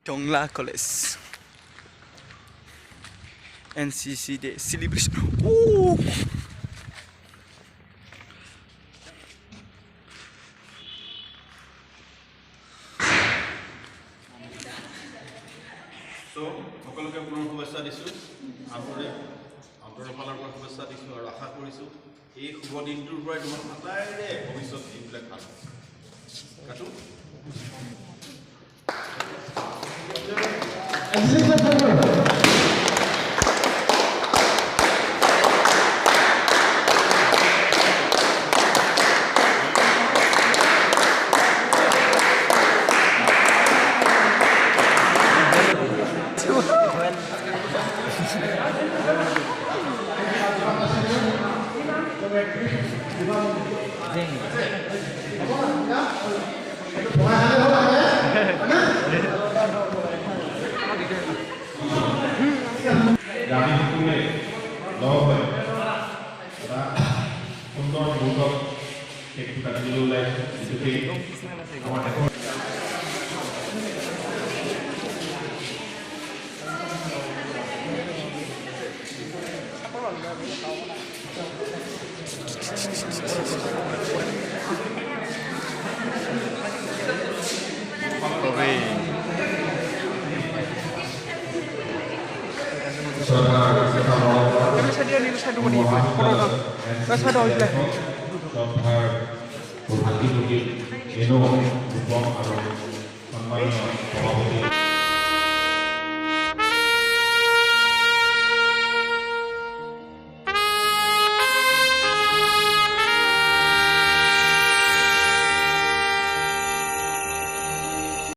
Tongla College. NCC Day celebration. Ooh. So, সকলোকে পুনৰ শুভেচ্ছা দিছোঁ আন্তৰফালৰ পৰা শুভেচ্ছা দিছোঁ আৰু আশা কৰিছোঁ এই শুভ দিনটোৰ পৰাই তোমাৰ আটাইৰে ভৱিষ্যত দিনবিলাক ভাল কাটো